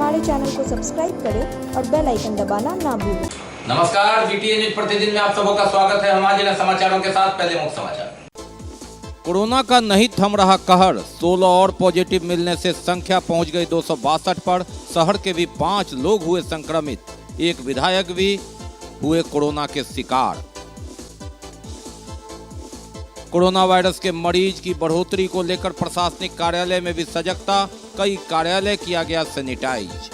हमारे चैनल को सब्सक्राइब करें और बेल आइकन दबाना ना भूलें। नमस्कार, जीटीए न्यूज प्रतिदिन में आप सबों का स्वागत है। हमारे जिला समाचारों के साथ पहले मुख्य समाचार। कोरोना का नहीं थम रहा कहर, 16 और पॉजिटिव मिलने से संख्या पहुंच गई 262 पर। शहर के भी 5 लोग हुए संक्रमित, एक विधायक भी हुए कोरोना के शिकार। कोरोना वायरस के मरीज की बढ़ोतरी को लेकर प्रशासनिक कार्यालय में भी सजगता, कई कार्यालय किया गया सैनिटाइज।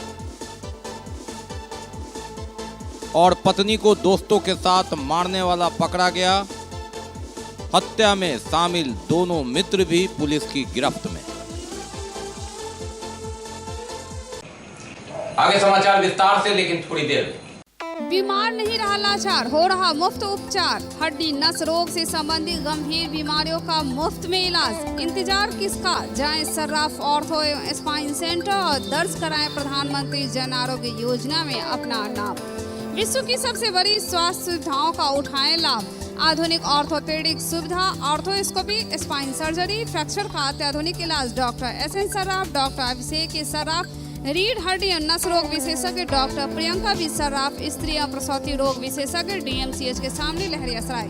और पत्नी को दोस्तों के साथ मारने वाला पकड़ा गया, हत्या में शामिल दोनों मित्र भी पुलिस की गिरफ्त में। आगे समाचार विस्तार से, लेकिन थोड़ी देर में। बीमार नहीं रहा लाचार, हो रहा मुफ्त उपचार। हड्डी नस रोग से संबंधित गंभीर बीमारियों का मुफ्त में इलाज। इंतजार किसका, जाएं सर्राफ ऑर्थो एवं स्पाइन सेंटर और दर्ज कराएं प्रधानमंत्री जन आरोग्य योजना में अपना नाम। विश्व की सबसे बड़ी स्वास्थ्य सुविधाओं का उठाएं लाभ। आधुनिक ऑर्थोपेडिक सुविधा, ऑर्थोस्कोपी, स्पाइन सर्जरी, फ्रैक्चर का अत्याधुनिक इलाज। Doctor S N Sarraf, doctor Abhishek Sarraf, रीढ़ हड्डी और नस रोग विशेषज्ञ डॉक्टर प्रियंका बी सर्राफ, स्त्री और प्रसूति रोग विशेषज्ञ डीएमसीएच के सामने लहरियासराय।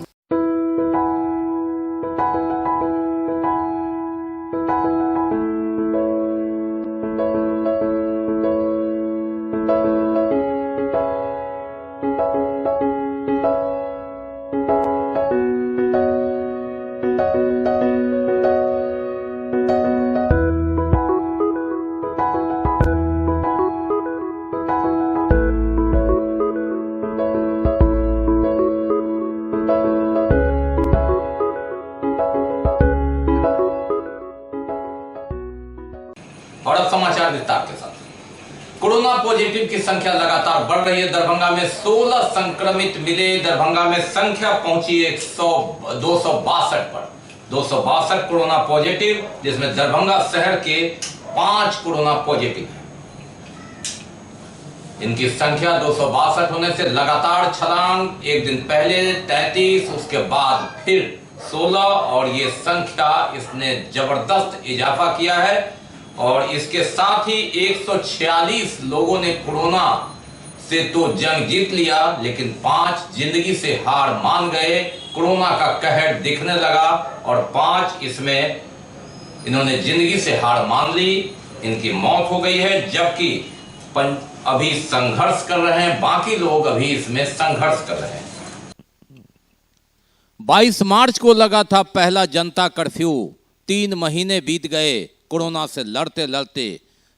और अब समाचार विस्तार के साथ। कोरोना पॉजिटिव की संख्या लगातार बढ़ रही है। दरभंगा में 16 संक्रमित मिले। दरभंगा में संख्या पहुंची 262 पर। 262 कोरोना पॉजिटिव, जिसमें दरभंगा शहर के 5 कोरोना पॉजिटिव हैं। इनकी संख्या 262 होने से लगातार छलांग, एक दिन पहले 33, उसके बाद फिर 16, और ये संख्या इसने जबरदस्त इजाफा किया है। और इसके साथ ही 146 लोगों ने कोरोना से तो जंग जीत लिया, लेकिन 5 जिंदगी से हार मान गए। कोरोना का कहर दिखने लगा और 5 इसमें इन्होंने जिंदगी से हार मान ली, इनकी मौत हो गई है। जबकि अभी संघर्ष कर रहे हैं, बाकी लोग अभी इसमें संघर्ष कर रहे हैं। 22 मार्च को लगा था पहला जनता कर्फ्यू। 3 महीने बीत गए कोरोना से लड़ते लड़ते।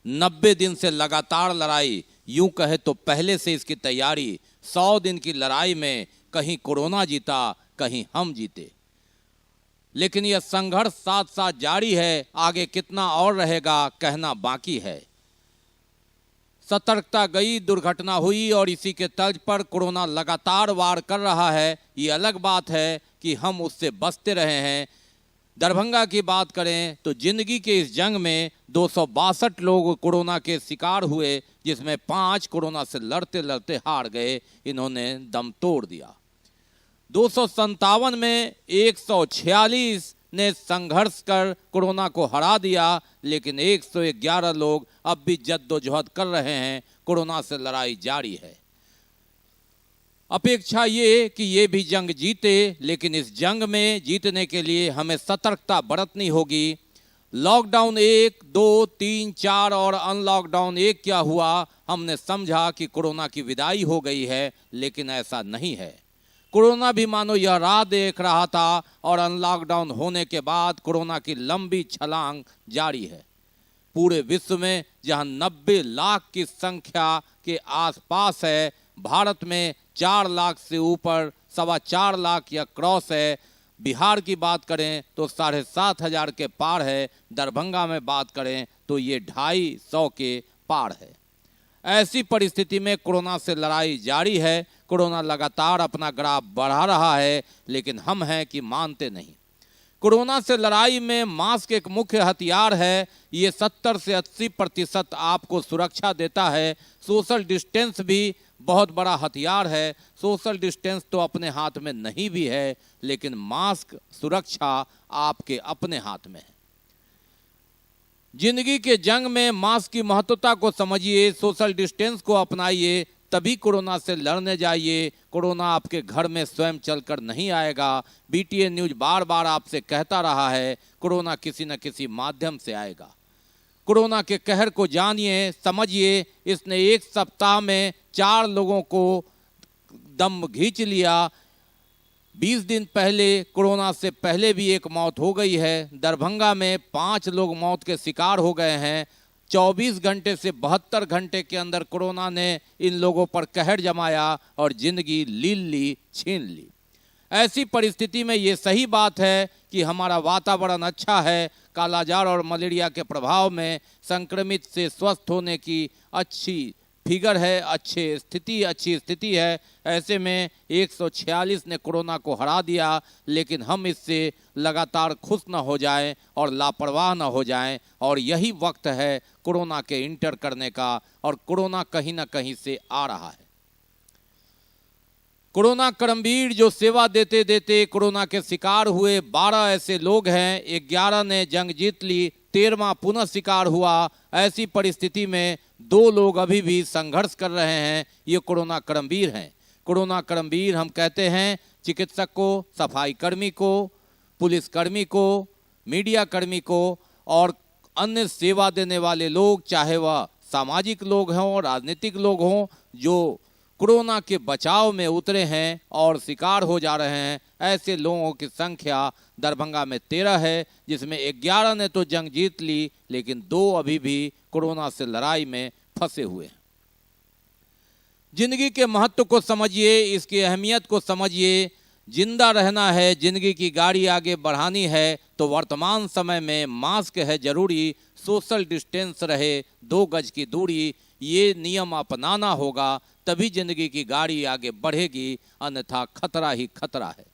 90 दिन से लगातार लड़ाई, यूं कहे तो पहले से इसकी तैयारी। 100 दिन की लड़ाई में कहीं कोरोना जीता, कहीं हम जीते। लेकिन यह संघर्ष साथ साथ जारी है। आगे कितना और रहेगा कहना बाकी है। सतर्कता गई, दुर्घटना हुई, और इसी के तर्ज पर कोरोना लगातार वार कर रहा है। ये अलग बात है कि हम उससे बचते रहे हैं। दरभंगा की बात करें तो जिंदगी के इस जंग में 262 लोग कोरोना के शिकार हुए, जिसमें 5 कोरोना से लड़ते लड़ते हार गए, इन्होंने दम तोड़ दिया। 257 में 146 ने संघर्ष कर कोरोना को हरा दिया, लेकिन 111 लोग अब भी जद्दोजहद कर रहे हैं। कोरोना से लड़ाई जारी है। अपेक्षा ये कि ये भी जंग जीते, लेकिन इस जंग में जीतने के लिए हमें सतर्कता बरतनी होगी। लॉकडाउन 1, 2, 3, 4 और अनलॉकडाउन 1 क्या हुआ, हमने समझा कि कोरोना की विदाई हो गई है, लेकिन ऐसा नहीं है। कोरोना भी मानो यह राह देख रहा था, और अनलॉकडाउन होने के बाद कोरोना की लंबी छलांग जारी है। पूरे विश्व में जहां 90 लाख की संख्या के आसपास है, भारत में 4 लाख से ऊपर 4.25 लाख या क्रॉस है। बिहार की बात करें तो 7,500 के पार है। दरभंगा में बात करें तो ये 250 के पार है। ऐसी परिस्थिति में कोरोना से लड़ाई जारी है। कोरोना लगातार अपना ग्राफ बढ़ा रहा है, लेकिन हम हैं कि मानते नहीं। कोरोना से लड़ाई में मास्क एक मुख्य हथियार है। ये 70 से 80% आपको सुरक्षा देता है। सोशल डिस्टेंस भी बहुत बड़ा हथियार है। सोशल डिस्टेंस तो अपने हाथ में नहीं भी है, लेकिन मास्क सुरक्षा आपके अपने हाथ में है। जिंदगी के जंग में मास्क की महत्वता को समझिए, सोशल डिस्टेंस को अपनाइए, तभी कोरोना से लड़ने जाइए। कोरोना आपके घर में स्वयं चलकर नहीं आएगा। बीटीएन न्यूज बार बार आपसे कहता रहा है, कोरोना किसी न किसी माध्यम से आएगा। कोरोना के कहर को जानिए, समझिए। इसने एक सप्ताह में 4 लोगों को दम खींच लिया। 20 दिन पहले कोरोना से पहले भी एक मौत हो गई है। दरभंगा में 5 लोग मौत के शिकार हो गए हैं। 24 घंटे से 72 घंटे के अंदर कोरोना ने इन लोगों पर कहर जमाया और जिंदगी ली छीन ली। ऐसी परिस्थिति में ये सही बात है कि हमारा वातावरण अच्छा है। कालाजार और मलेरिया के प्रभाव में संक्रमित से स्वस्थ होने की अच्छी फिगर है, अच्छी स्थिति है। ऐसे में 146 ने कोरोना को हरा दिया, लेकिन हम इससे लगातार खुश न हो जाएं और लापरवाह न हो जाएं। और यही वक्त है कोरोना के इंटर करने का, और कोरोना कहीं ना कहीं से आ रहा है। कोरोना करमवीर जो सेवा देते देते कोरोना के शिकार हुए 12 ऐसे लोग हैं। 11 ने जंग जीत ली, 13वां पुनः शिकार हुआ। ऐसी परिस्थिति में 2 लोग अभी भी संघर्ष कर रहे हैं। ये कोरोना करमवीर हैं। कोरोना करमवीर हम कहते हैं चिकित्सक को, सफाई कर्मी को, पुलिस कर्मी को, मीडिया कर्मी को और अन्य सेवा देने वाले लोग, चाहे वह सामाजिक लोग हों, राजनीतिक लोग हों, जो कोरोना के बचाव में उतरे हैं और शिकार हो जा रहे हैं। ऐसे लोगों की संख्या दरभंगा में 13 है, जिसमें 11 ने तो जंग जीत ली, लेकिन 2 अभी भी कोरोना से लड़ाई में फंसे हुए हैं। जिंदगी के महत्व को समझिए, इसकी अहमियत को समझिए। जिंदा रहना है, जिंदगी की गाड़ी आगे बढ़ानी है, तो वर्तमान समय में मास्क है जरूरी, सोशल डिस्टेंस रहे, 2 गज की दूरी, ये नियम अपनाना होगा, तभी जिंदगी की गाड़ी आगे बढ़ेगी, अन्यथा खतरा ही खतरा है।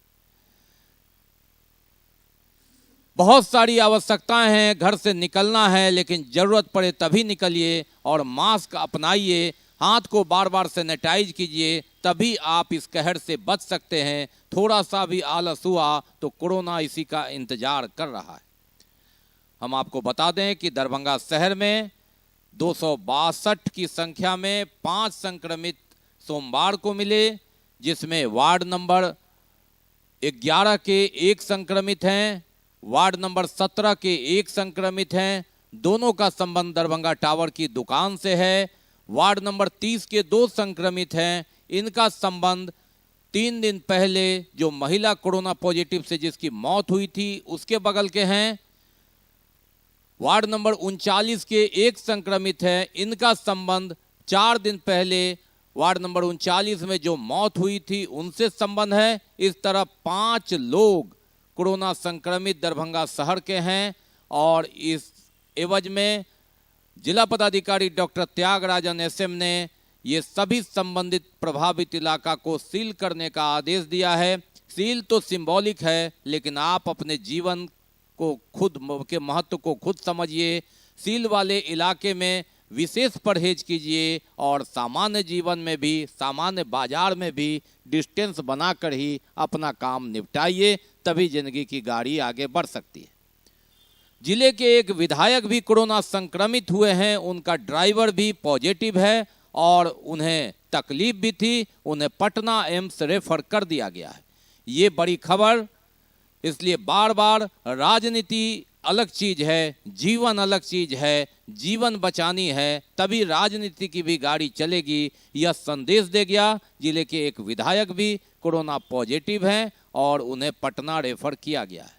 बहुत सारी आवश्यकताएं हैं, घर से निकलना है, लेकिन जरूरत पड़े तभी निकलिए और मास्क अपनाइए। हाथ को बार बार सैनिटाइज कीजिए, तभी आप इस कहर से बच सकते हैं। थोड़ा सा भी आलस हुआ तो कोरोना इसी का इंतजार कर रहा है। हम आपको बता दें कि दरभंगा शहर में 262 की संख्या में 5 संक्रमित सोमवार को मिले, जिसमें वार्ड नंबर 11 के 1 संक्रमित हैं, वार्ड नंबर 17 के 1 संक्रमित हैं। दोनों का संबंध दरभंगा टावर की दुकान से है। वार्ड नंबर 30 के 2 संक्रमित हैं, इनका संबंध 3 दिन पहले जो महिला कोरोना पॉजिटिव से जिसकी मौत हुई थी उसके बगल के हैं। वार्ड नंबर 39 के 1 संक्रमित है, इनका संबंध 4 दिन पहले वार्ड नंबर 39 में जो मौत हुई थी उनसे संबंध है। इस तरह 5 लोग कोरोना संक्रमित दरभंगा शहर के हैं और इस एवज में जिला पदाधिकारी डॉक्टर त्यागराजन एसएम ने ये सभी संबंधित प्रभावित इलाका को सील करने का आदेश दिया है। सील तो सिंबॉलिक है, लेकिन आप अपने जीवन को खुद के महत्व को खुद समझिए। सील वाले इलाके में विशेष परहेज कीजिए और सामान्य जीवन में भी, सामान्य बाजार में भी डिस्टेंस बनाकर ही अपना काम निपटाइए, तभी जिंदगी की गाड़ी आगे बढ़ सकती है। जिले के एक विधायक भी कोरोना संक्रमित हुए हैं, उनका ड्राइवर भी पॉजिटिव है और उन्हें तकलीफ भी थी, उन्हें पटना एम्स रेफर कर दिया गया है। ये बड़ी खबर, इसलिए बार बार राजनीति अलग चीज है, जीवन अलग चीज है, जीवन बचानी है तभी राजनीति की भी गाड़ी चलेगी, यह संदेश दे गया। जिले के एक विधायक भी कोरोना पॉजिटिव हैं और उन्हें पटना रेफर किया गया है।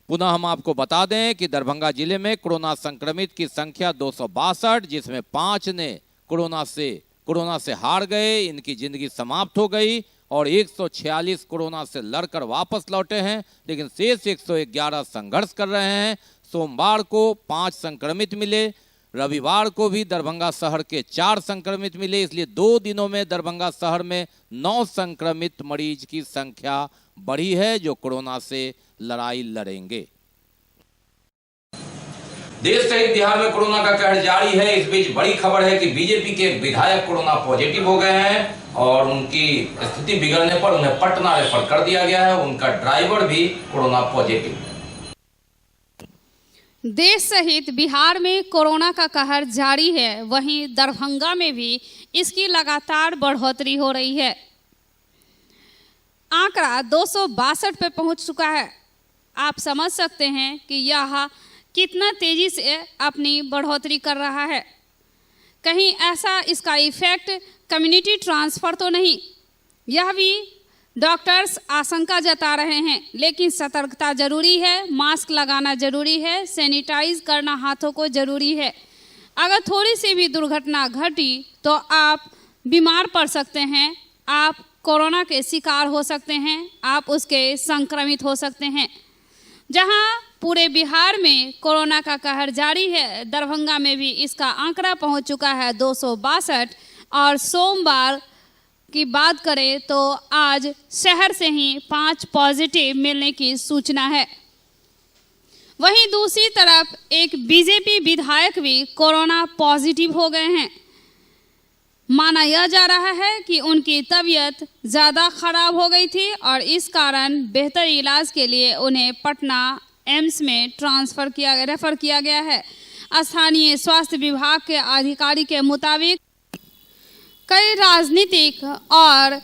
पुनः हम आपको बता दें कि दरभंगा जिले में कोरोना संक्रमित की संख्या 262, जिसमें 5 ने कोरोना से हार गए, इनकी जिंदगी समाप्त हो गई और 146 कोरोना से लड़कर वापस लौटे हैं, लेकिन शेष 111 संघर्ष कर रहे हैं। सोमवार को 5 संक्रमित मिले, रविवार को भी दरभंगा शहर के 4 संक्रमित मिले, इसलिए 2 दिनों में दरभंगा शहर में 9 संक्रमित मरीज की संख्या बढ़ी है जो कोरोना से लड़ाई लड़ेंगे। देश सहित बिहार में कोरोना का कहर जारी है। इस बीच बड़ी खबर है कि बीजेपी के विधायक कोरोना पॉजिटिव हो गए हैं और उनकी स्थिति बिगड़ने पर उन्हें पटना रेफर कर दिया गया है। उनका ड्राइवर भी कोरोना पॉजिटिव है। देश सहित बिहार में कोरोना का कहर जारी है, वहीं दरभंगा में भी इसकी लगातार बढ़ोतरी हो रही है। आंकड़ा 262 पे पहुंच चुका है। आप समझ सकते हैं कि यह कितना तेजी से अपनी बढ़ोतरी कर रहा है। कहीं ऐसा इसका इफेक्ट कम्युनिटी ट्रांसफर तो नहीं, यह भी डॉक्टर्स आशंका जता रहे हैं। लेकिन सतर्कता जरूरी है, मास्क लगाना जरूरी है, सैनिटाइज करना हाथों को जरूरी है। अगर थोड़ी सी भी दुर्घटना घटी तो आप बीमार पड़ सकते हैं, आप कोरोना के शिकार हो सकते हैं, आप उसके संक्रमित हो सकते हैं। जहां पूरे बिहार में कोरोना का कहर जारी है, दरभंगा में भी इसका आंकड़ा पहुंच चुका है 262। और सोमवार की बात करें तो आज शहर से ही 5 पॉजिटिव मिलने की सूचना है। वहीं दूसरी तरफ एक बीजेपी विधायक भी कोरोना पॉजिटिव हो गए हैं। माना यह जा रहा है कि उनकी तबीयत ज़्यादा खराब हो गई थी और इस कारण बेहतर इलाज के लिए उन्हें पटना एम्स में रेफर किया गया है। स्थानीय स्वास्थ्य विभाग के अधिकारी के मुताबिक कई राजनीतिक और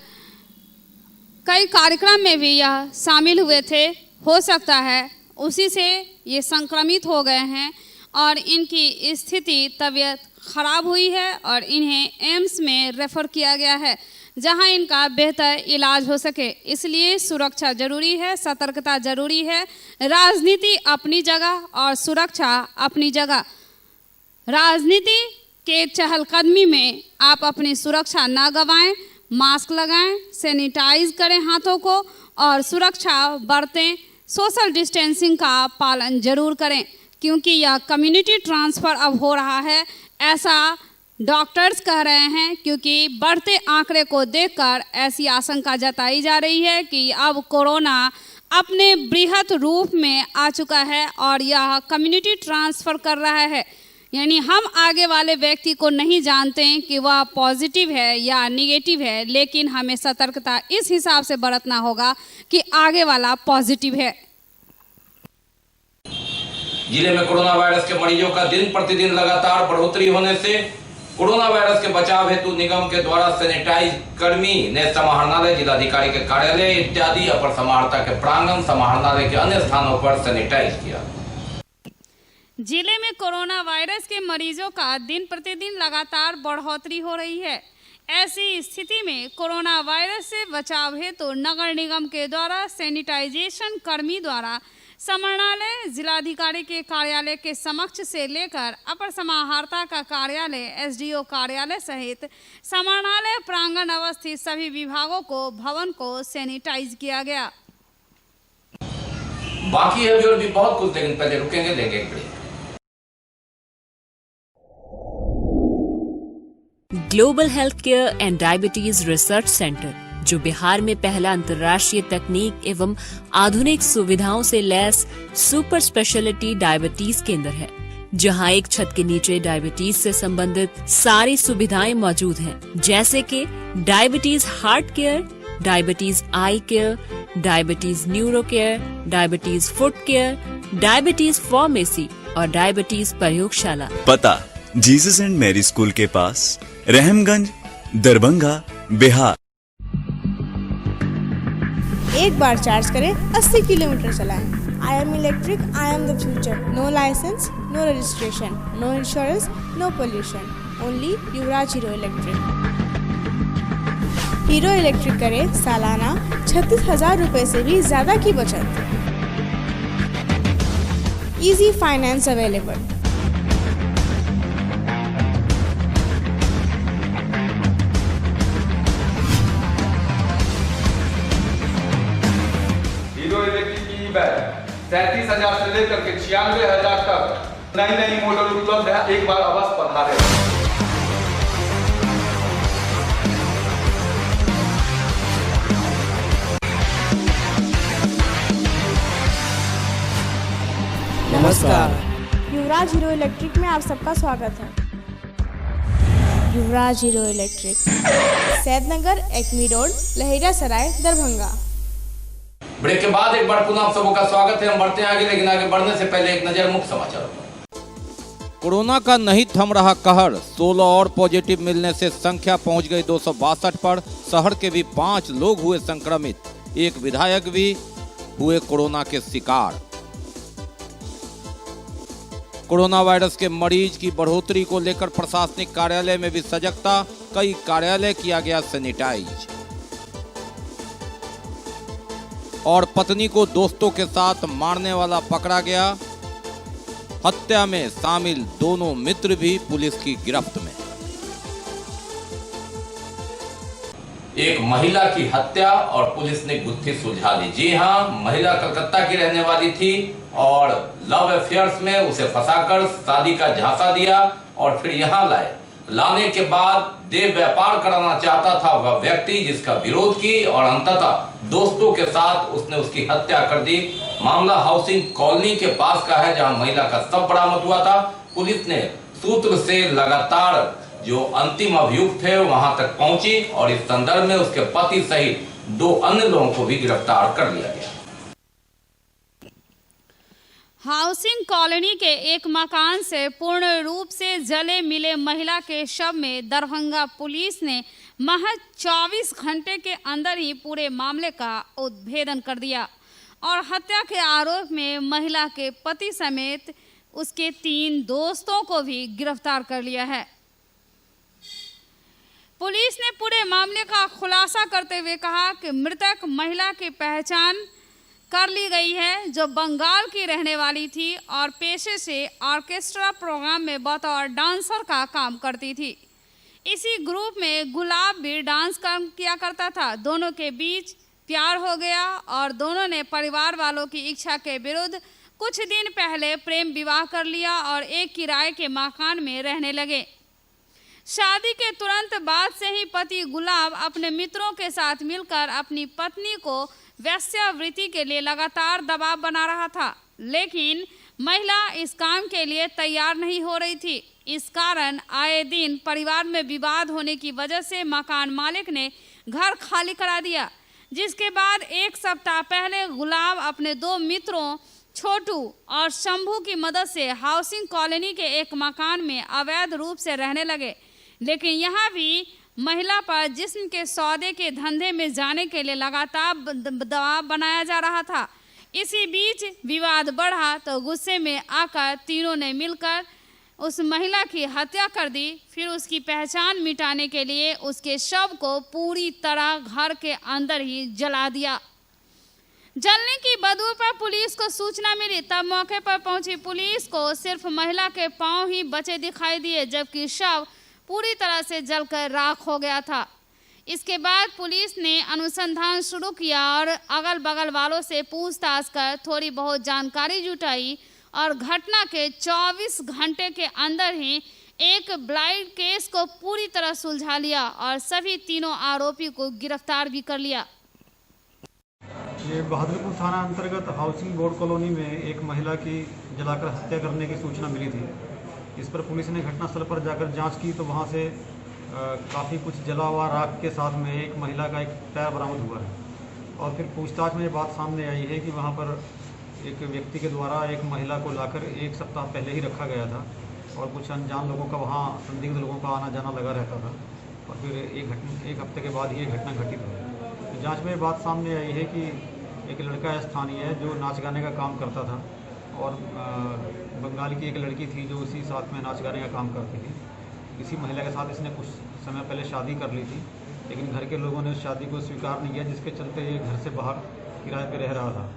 कई कार्यक्रम में भी यह शामिल हुए थे। हो सकता है उसी से ये संक्रमित हो गए हैं और इनकी स्थिति तबीयत खराब हुई है और इन्हें एम्स में रेफर किया गया है, जहां इनका बेहतर इलाज हो सके। इसलिए सुरक्षा जरूरी है, सतर्कता जरूरी है। राजनीति अपनी जगह और सुरक्षा अपनी जगह। राजनीति के चहलकदमी में आप अपनी सुरक्षा ना गंवाएं, मास्क लगाएं, सैनिटाइज करें हाथों को और सुरक्षा बरतें। सोशल डिस्टेंसिंग का पालन जरूर करें, क्योंकि यह कम्युनिटी ट्रांसफ़र अब हो रहा है, ऐसा डॉक्टर्स कह रहे हैं। क्योंकि बढ़ते आंकड़े को देखकर ऐसी आशंका जताई जा रही है कि अब कोरोना अपने बृहत रूप में आ चुका है और यह कम्युनिटी ट्रांसफ़र कर रहा है। यानी हम आगे वाले व्यक्ति को नहीं जानते कि वह पॉजिटिव है या निगेटिव है, लेकिन हमें सतर्कता इस हिसाब से बरतना होगा कि आगे वाला पॉजिटिव है। जिले में कोरोना वायरस के मरीजों का दिन प्रतिदिन लगातार बढ़ोतरी होने से कोरोना वायरस के बचाव हेतु निगम के द्वारा सैनिटाइज कर्मी ने समाहरणालय, जिलाधिकारी के कार्यालय इत्यादि अपर समाहर्ता के प्रांगण, समाहरणालय के अन्य स्थानों पर सैनिटाइज किया। जिले में कोरोना वायरस के मरीजों का दिन प्रतिदिन लगातार बढ़ोतरी हो रही है। ऐसी स्थिति में कोरोना वायरस से बचाव हेतु नगर निगम के द्वारा सैनिटाइजेशन कर्मी द्वारा समाहरणालय, जिलाधिकारी के कार्यालय के समक्ष से लेकर अपर समाहर्ता का कार्यालय, एसडीओ कार्यालय सहित समाहरणालय प्रांगण अवस्थित सभी विभागों को भवन को सैनिटाइज किया गया। बाकी है और भी बहुत कुछ, लेकिन पहले रुकेंगे, लेंगे एक break. Global health care and diabetes research centre, जो बिहार में पहला अंतर्राष्ट्रीय तकनीक एवं आधुनिक सुविधाओं से लैस सुपर स्पेशलिटी डायबिटीज केंद्र है, जहां एक छत के नीचे डायबिटीज से संबंधित सारी सुविधाएं मौजूद हैं, जैसे कि diabetes heart care, diabetes eye care, diabetes neuro care, diabetes foot care, diabetes pharmacy और डायबिटीज प्रयोगशाला। पता जीसस एंड मैरी स्कूल के पास, रहमगंज, दरभंगा, बिहार। एक बार चार्ज करें, 80 किलोमीटर चलाएं। I am electric, I am the future. No licence, no registration, no insurance, no pollution. Only Yuvraj Hero electric. Hero electric करें सालाना 36,000 रुपए से भी ज्यादा की बचत। Easy finance available. Hero electric की बैग 37,000 से लेकर के 96,000 तक नई नई मॉडल उपलब्ध है। एक बार अवश्य पधारें। नमस्कार, युवराज हीरो इलेक्ट्रिक में आप सबका स्वागत है। Yuvraj Hero Electric, Saidnagar, acme road, Laheria Sarai, Darbhanga. Break के बाद एक बार पुनः आप सबों का स्वागत है। हम बढ़ते हैं आगे, लेकिन आगे बढ़ने से पहले एक नजर मुख्य समाचारों पर। कोरोना का नहीं थम रहा कहर, 16 और पॉजिटिव मिलने से संख्या पहुंच गई 262 पर। शहर के भी 5 लोग हुए संक्रमित, एक विधायक भी हुए कोरोना के शिकार। कोरोना वायरस के मरीज की बढ़ोतरी को लेकर प्रशासनिक कार्यालय में भी सजगता, कई कार्यालय किया गया सैनिटाइज। और पत्नी को दोस्तों के साथ मारने वाला पकड़ा गया, हत्या में शामिल दोनों मित्र भी पुलिस की गिरफ्त में। एक महिला की हत्या और पुलिस ने गुत्थी सुलझा ली। जी हां, महिला कलकत्ता की रहने वाली थी और लव अफेयर्स में उसे फंसाकर शादी का झांसा दिया और फिर यहां लाने के बाद देह व्यापार कराना चाहता था वह व्यक्ति, जिसका विरोध की और अंततः दोस्तों के साथ उसने उसकी हत्या कर दी। मामला हाउसिंग कॉलोनी के पास का है, जहां महिला का शव बरामद हुआ था। पुलिस ने सूत्र से लगातार जो अंतिम अभियुक्त थे वहां तक पहुंची और इस संदर्भ में उसके पति सहित 2 अन्य लोगों को भी गिरफ्तार कर लिया गया। हाउसिंग कॉलोनी के एक मकान से पूर्ण रूप से जले मिले महिला के शव में दरभंगा पुलिस ने महज 24 घंटे के अंदर ही पूरे मामले का उद्भेदन कर दिया और हत्या के आरोप में महिला के पति समेत उसके 3 दोस्तों को भी गिरफ्तार कर लिया है। पुलिस ने पूरे मामले का खुलासा करते हुए कहा कि मृतक महिला की पहचान कर ली गई है, जो बंगाल की रहने वाली थी और पेशे से ऑर्केस्ट्रा प्रोग्राम में बतौर डांसर का काम करती थी। इसी ग्रुप में गुलाब भी डांस किया करता था। दोनों के बीच प्यार हो गया और दोनों ने परिवार वालों की इच्छा के विरुद्ध कुछ दिन पहले प्रेम विवाह कर लिया और एक किराए के मकान में रहने लगे। शादी के तुरंत बाद से ही पति गुलाब अपने मित्रों के साथ मिलकर अपनी पत्नी को वेश्यावृत्ति के लिए लगातार दबाव बना रहा था, लेकिन महिला इस काम के लिए तैयार नहीं हो रही थी। इस कारण आए दिन परिवार में विवाद होने की वजह से मकान मालिक ने घर खाली करा दिया, जिसके बाद 1 सप्ताह पहले गुलाब अपने 2 मित्रों छोटू और शंभू की मदद से हाउसिंग कॉलोनी के एक मकान में अवैध रूप से रहने लगे। लेकिन यहाँ भी महिला पर जिस्म के सौदे के धंधे में जाने के लिए लगातार दबाव बनाया जा रहा था। इसी बीच विवाद बढ़ा तो गुस्से में आकर तीनों ने मिलकर उस महिला की हत्या कर दी। फिर उसकी पहचान मिटाने के लिए उसके शव को पूरी तरह घर के अंदर ही जला दिया। जलने की बदबू पर पुलिस को सूचना मिली, तब मौके पर पहुंची पुलिस को सिर्फ महिला के पांव ही बचे दिखाई दिए, जबकि शव पूरी तरह से जलकर राख हो गया था। इसके बाद पुलिस ने अनुसंधान शुरू किया और अगल बगल वालों से पूछताछ कर थोड़ी बहुत जानकारी जुटाई और घटना के 24 घंटे के अंदर ही एक ब्लाइंड केस को पूरी तरह सुलझा लिया और सभी तीनों आरोपी को गिरफ्तार भी कर लिया। ये बहादुरपुर थाना अंतर्गत हाउसिंग बोर्ड कॉलोनी में एक महिला की जलाकर हत्या करने की सूचना मिली थी। इस पर पुलिस ने घटनास्थल पर जाकर जांच की तो वहां से काफ़ी कुछ जला हुआ राख के साथ में एक महिला का एक पैर बरामद हुआ है। और फिर पूछताछ में ये बात सामने आई है कि वहां पर एक व्यक्ति के द्वारा एक महिला को लाकर 1 सप्ताह पहले ही रखा गया था और कुछ अनजान लोगों का वहाँ संदिग्ध लोगों का आना जाना लगा रहता था और फिर एक हफ्ते के बाद ये घटना घटित हुई। तो जाँच में बात सामने आई है कि एक लड़का स्थानीय है जो नाच गाने का काम करता था और बंगाल की एक लड़की थी जो उसी साथ में नाच गाने का काम करती थी। इसी महिला के साथ इसने कुछ समय पहले शादी कर ली थी, लेकिन घर के लोगों ने उस शादी को स्वीकार नहीं किया, जिसके चलते ये घर से बाहर किराए पे रह रहा था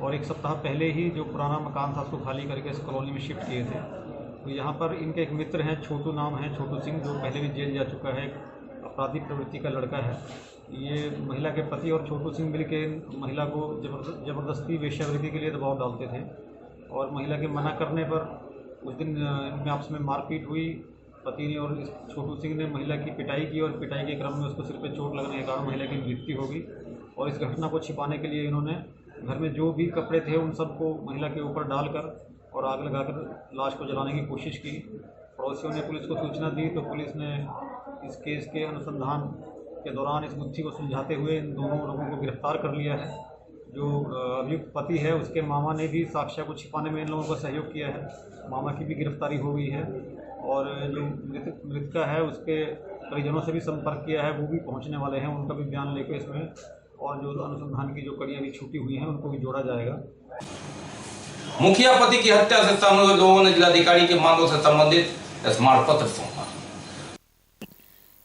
और 1 सप्ताह पहले ही जो पुराना मकान था उसको खाली करके इस कॉलोनी में शिफ्ट किए थे। तो यहाँ पर इनके एक मित्र हैं, छोटू नाम है, छोटू सिंह, जो पहले भी जेल जा चुका है, आपराधिक प्रवृत्ति का लड़का है। ये महिला के पति और छोटू सिंह मिल के महिला को ज़बरदस्ती वेश्यावृत्ति के लिए दबाव डालते थे और महिला के मना करने पर उस दिन इनमें आपस में मारपीट हुई। पति ने और छोटू सिंह ने महिला की पिटाई की और पिटाई के क्रम में उसको सिर पे चोट लगने के कारण महिला की मृत्यु हो गई। और इस घटना को छिपाने के लिए इन्होंने घर में जो भी कपड़े थे उन सबको महिला के ऊपर डालकर और आग लगाकर लाश को जलाने की कोशिश की। पड़ोसियों ने पुलिस को सूचना दी तो पुलिस ने इस केस के अनुसंधान के दौरान इस गुत्थी को सुलझाते हुए इन दोनों लोगों को गिरफ्तार कर लिया है। जो अभियुक्त पति है उसके मामा ने भी साक्ष्य को छिपाने में इन लोगों का सहयोग किया है। मामा की भी गिरफ्तारी हो गई है और जो मृतका है उसके परिजनों से भी संपर्क किया है, वो भी पहुंचने वाले हैं। उनका भी बयान लेकर इसमें और जो अनुसंधान की जो कड़ियाँ भी छूटी हुई हैं उनको भी जोड़ा जाएगा। मुखिया पति की हत्या से सहमे हुए लोगों ने जिलाधिकारी की मांगों से संबंधित स्मारक पत्र सौंपा।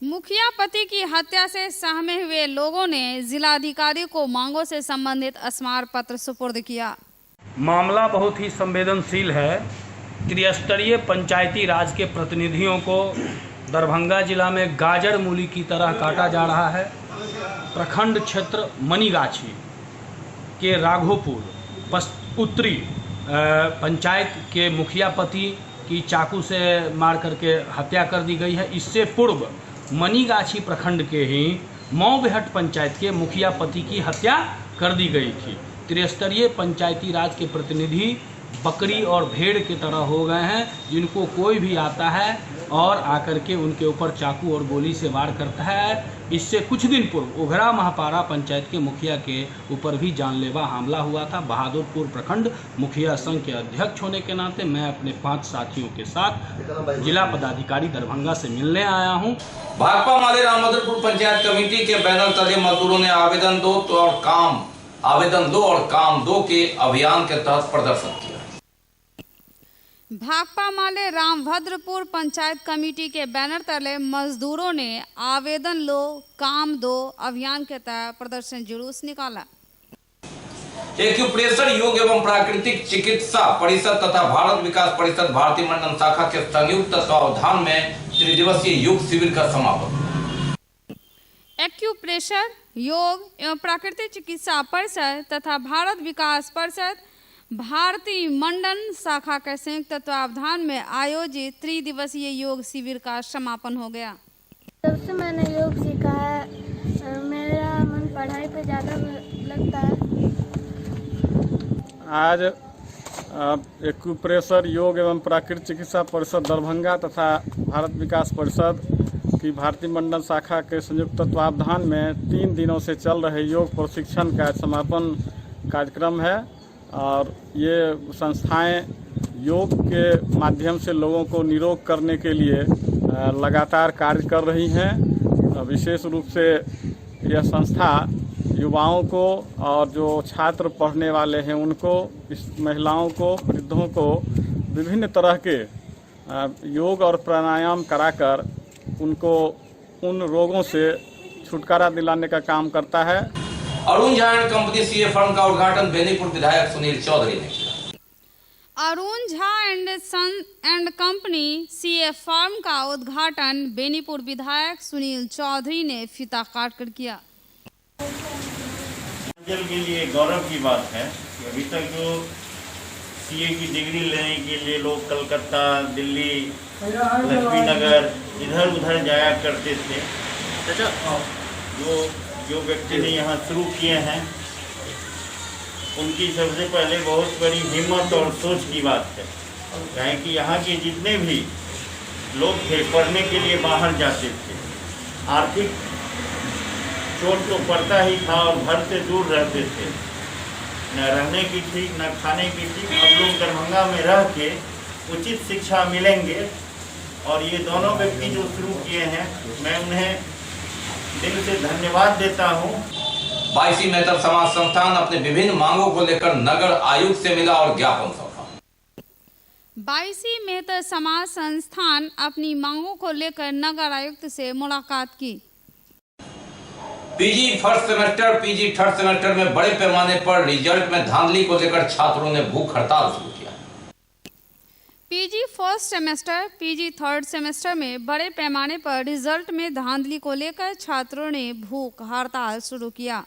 मुखिया पति की हत्या से सहमे हुए लोगों ने जिलाधिकारी को मांगों से संबंधित स्मारक पत्र सुपुर्द किया। मामला बहुत ही संवेदनशील है। त्रिस्तरीय पंचायती राज के प्रतिनिधियों को दरभंगा जिला में गाजर मूली की तरह काटा जा रहा है। प्रखंड क्षेत्र मनीगाछी के राघोपुर उत्तरी पंचायत के मुखिया पति की चाकू से मार करके हत्या कर दी गई है। इससे पूर्व मनीगाछी प्रखंड के ही मौबेहट पंचायत के मुखिया पति की हत्या कर दी गई थी। त्रिस्तरीय पंचायती राज के प्रतिनिधि बकरी और भेड़ की तरह हो गए हैं, जिनको कोई भी आता है और आकर के उनके ऊपर चाकू और गोली से वार करता है। इससे कुछ दिन पूर्व उघरा महापारा पंचायत के मुखिया के ऊपर भी जानलेवा हमला हुआ था। बहादुरपुर प्रखंड मुखिया संघ के अध्यक्ष होने के नाते मैं अपने 5 साथियों के साथ जिला पदाधिकारी दरभंगा से मिलने आया हूं। भाकपा माले रामभद्रपुर पंचायत कमेटी के बैनर तले मजदूरों ने आवेदन दो और काम दो के अभियान के तहत प्रदर्शन किया। भाकपा माले रामभद्रपुर पंचायत कमेटी के बैनर तले मजदूरों ने आवेदन लो काम दो अभियान के तहत प्रदर्शन जुलूस निकाला। एक्यूप्रेशर योग एवं प्राकृतिक चिकित्सा परिषद तथा भारत विकास परिषद भारतीय मंडल शाखा के संयुक्त तत्वावधान में 3 दिवसीय योग शिविर का समापन। एक्यूप्रेशर योग एवं प्राकृतिक चिकित्सा परिषद तथा भारत विकास परिषद भारतीय मंडल शाखा के संयुक्त तत्वावधान में आयोजित 3 दिवसीय योग शिविर का समापन हो गया। जब से मैंने योग सीखा है मेरा मन पढ़ाई पे ज़्यादा लगता है। आज एक्यूप्रेशर योग एवं प्राकृतिक चिकित्सा परिषद दरभंगा तथा भारत विकास परिषद की भारतीय मंडल शाखा के संयुक्त तत्वावधान में 3 दिनों से चल रहे योग प्रशिक्षण का समापन कार्यक्रम है और ये संस्थाएं योग के माध्यम से लोगों को निरोग करने के लिए लगातार कार्य कर रही हैं। विशेष रूप से यह संस्था युवाओं को और जो छात्र पढ़ने वाले हैं उनको, इस महिलाओं को, वृद्धों को विभिन्न तरह के योग और प्राणायाम कराकर उनको उन रोगों से छुटकारा दिलाने का काम करता है। Arun Jha and company CA firm का उद्घाटन बेनीपुर विधायक सुनील चौधरी ने किया। Arun Jha and company CA firm का उद्घाटन बेनीपुर विधायक सुनील चौधरी ने फीता काटकर किया। के लिए गौरव की बात है कि अभी तक जो सीए की डिग्री लेने के लिए लोग कलकत्ता, दिल्ली, लक्ष्मी नगर इधर उधर जाया करते थे। जो व्यक्ति ने यहाँ शुरू किए हैं उनकी सबसे पहले बहुत बड़ी हिम्मत और सोच की बात है। कहें कि यहाँ के जितने भी लोग थे पढ़ने के लिए बाहर जाते थे, आर्थिक चोट तो पड़ता ही था और घर से दूर रहते थे, न रहने की ठीक न खाने की ठीक। हम लोग दरभंगा में रह के उचित शिक्षा मिलेंगे और ये दोनों व्यक्ति जो शुरू किए हैं मैं उन्हें दिल से धन्यवाद देता हूँ। 22 मेहतर समाज संस्थान अपने विभिन्न मांगों को लेकर नगर आयुक्त से मिला और ज्ञापन सौंपा। 22 मेहतर समाज संस्थान अपनी मांगों को लेकर नगर आयुक्त से मुलाकात की। PG first semester, PG third semester में बड़े पैमाने पर रिजल्ट में धांधली को लेकर छात्रों ने भूख हड़ताल शुरू किया। PG first semester, PG third semester में बड़े पैमाने पर रिजल्ट में धांधली को लेकर छात्रों ने भूख हड़ताल शुरू किया।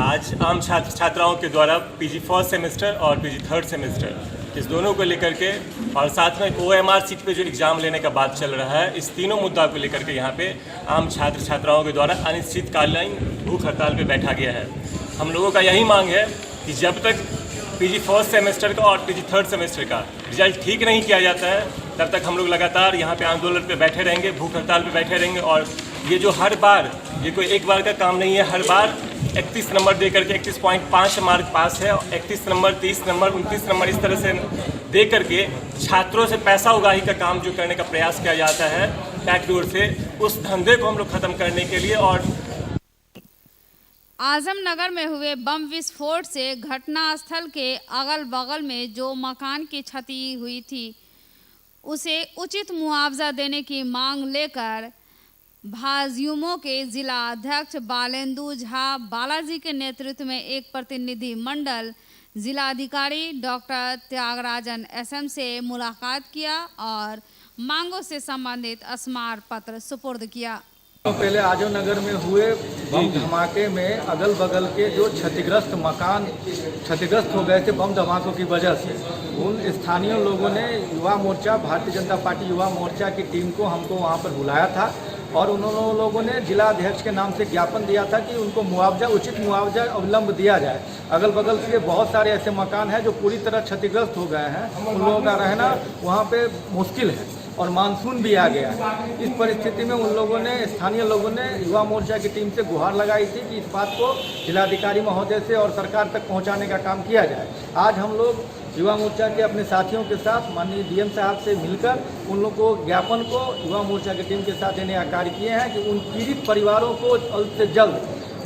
आज आम छात्राओं के द्वारा पीजी फर्स्ट सेमेस्टर और पीजी थर्ड सेमेस्टर इस दोनों को लेकर के और साथ में OMR सीट पे जो एग्ज़ाम लेने का बात चल रहा है, इस तीनों मुद्दा को लेकर के यहाँ पे आम छात्राओं के द्वारा अनिश्चितकालीन भूख हड़ताल पे बैठा गया है। हम लोगों का यही मांग है कि जब तक पीजी फर्स्ट सेमेस्टर का और पीजी थर्ड सेमेस्टर का रिजल्ट ठीक नहीं किया जाता है, तब तक हम लोग लगातार यहाँ पे आंदोलन पे बैठे रहेंगे, भूख हड़ताल पे बैठे रहेंगे। और ये जो हर बार, ये कोई एक बार का काम नहीं है, हर बार 31 नंबर दे करके 31.5 मार्क पास है, 31 नंबर, 30 नंबर, 29 नंबर, इस तरह से दे करके छात्रों से पैसा उगाही का काम जो करने का प्रयास किया जाता है पैक की ओर से, उस धंधे को हम लोग खत्म करने के लिए। और आजमनगर में हुए बम विस्फोट से घटनास्थल के अगल बगल में जो मकान की क्षति हुई थी उसे उचित मुआवजा देने की मांग लेकर भाजयुमो के जिला अध्यक्ष बालेंदु झा बालाजी के नेतृत्व में एक प्रतिनिधि मंडल जिलाधिकारी डॉक्टर त्यागराजन एसएम से मुलाकात किया और मांगों से संबंधित स्मारक पत्र सुपुर्द किया। पहले आजमनगर में हुए बम धमाके में अगल बगल के जो क्षतिग्रस्त मकान क्षतिग्रस्त हो गए थे बम धमाकों की वजह से, उन स्थानीय लोगों ने युवा मोर्चा, भारतीय जनता पार्टी युवा मोर्चा की टीम को हमको वहां पर बुलाया था और उन लोगों ने जिला अध्यक्ष के नाम से ज्ञापन दिया था कि उनको मुआवजा, उचित मुआवजा अविलंब दिया जाए। अगल बगल के बहुत सारे ऐसे मकान हैं जो पूरी तरह क्षतिग्रस्त हो गए हैं, उन लोगों का रहना वहाँ पे मुश्किल है और मानसून भी आ गया है। इस परिस्थिति में उन लोगों ने, स्थानीय लोगों ने युवा मोर्चा की टीम से गुहार लगाई थी कि इस बात को जिलाधिकारी महोदय से और सरकार तक पहुंचाने का काम किया जाए। आज हम लोग युवा मोर्चा के अपने साथियों के साथ माननीय डीएम साहब से मिलकर उन लोगों को ज्ञापन को युवा मोर्चा की टीम के साथ देने का कार्य किए हैं कि उन पीड़ित परिवारों को जल्द से जल्द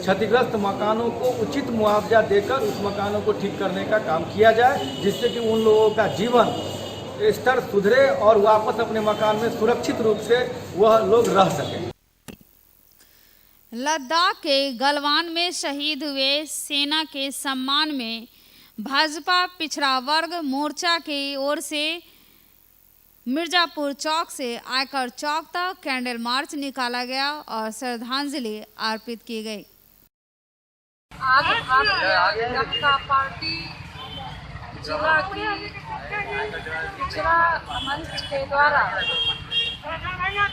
क्षतिग्रस्त मकानों को उचित मुआवजा देकर उस मकानों को ठीक करने का काम किया जाए, जिससे कि उन लोगों का जीवन स्तर सुधरे और वापस अपने मकान में सुरक्षित रूप से वह लोग रह सकें। लद्दाख के गलवान में शहीद हुए सेना के सम्मान में भाजपा पिछड़ा वर्ग मोर्चा की ओर से मिर्जापुर चौक से आयकर चौक तक कैंडल मार्च निकाला गया और श्रद्धांजलि अर्पित की गई। आज भारतीय जनता पार्टी जिला की पिछड़ा मंच के द्वारा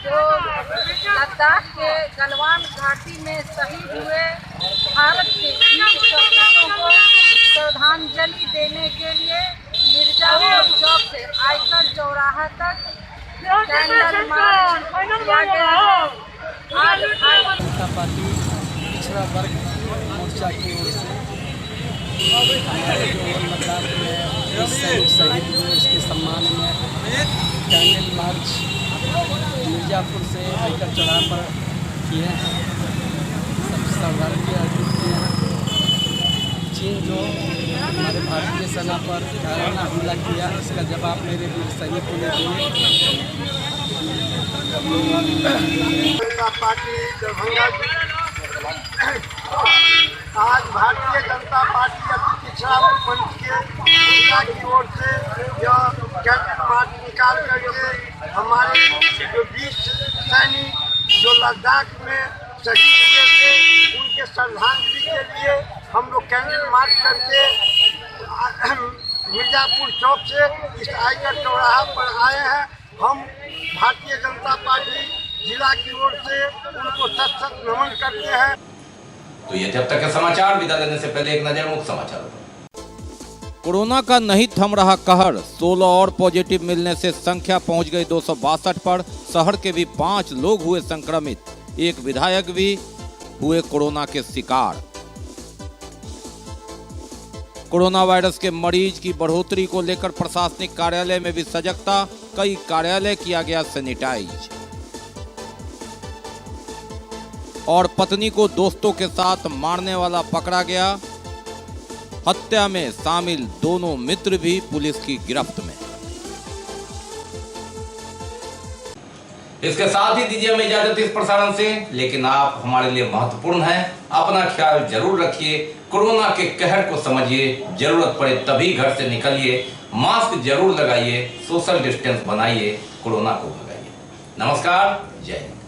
जो लद्दाख के गलवान घाटी में शहीद हुए भारत के वीर सपूतों को श्रद्धांजलि देने के लिए मिर्जापुर चौक से आयकर चौराहा तक कैंडल मार्च किया गया है। आज जनता पार्टी पिछड़ा वर्ग मोर्चा की ओर से हमारे जो लद्दाख में शहीद हुए उसके सम्मान में कैंडल मार्च मिर्जापुर से आयकर चौराहा पर किए हैं। सब श्रद्धांजलि अर्पित किए हैं। चीन जो हमारे भारतीय सेना पर कायराना हमला किया, इसका जवाब मेरे वीर सैनिकों ने दिए। पार्टी दरभंगा आज भारतीय जनता पार्टी अति पिछड़ा मंच के जिला की ओर से यह कैंडल मार्च निकाल करके हमारे जो वीर सैनिक जो लद्दाख में शहीद हुए थे उनके श्रद्धांजलि के लिए हम लोग कैंडल मार्च करके मिर्जापुर चौक से इस आयकर चौराहा पर आए हैं। हम भारतीय जनता पार्टी जिला की ओर से उनको सत नमन करते हैं। तो ये जब तक के समाचार, विदा लेने से पहले एक नजर मुख्य समाचार पर। कोरोना का नहीं थम रहा कहर, 16 और पॉजिटिव मिलने से संख्या पहुंच गई 262 पर। शहर के भी 5 लोग हुए संक्रमित, एक विधायक भी हुए कोरोना के शिकार। कोरोना वायरस के मरीज की बढ़ोतरी को लेकर प्रशासनिक कार्यालय में भी सजगता, कई कार्यालय किया गया सैनिटाइज। और पत्नी को दोस्तों के साथ मारने वाला पकड़ा गया, हत्या में शामिल दोनों मित्र भी पुलिस की गिरफ्त में। इसके साथ ही दीजिए हमें इजाजत इस प्रसारण से, लेकिन आप हमारे लिए महत्वपूर्ण हैं। अपना ख्याल जरूर रखिए, कोरोना के कहर को समझिए, जरूरत पड़े तभी घर से निकलिए, मास्क जरूर लगाइए, सोशल डिस्टेंस बनाइए, कोरोना को भगाइए। नमस्कार, जय हिंद।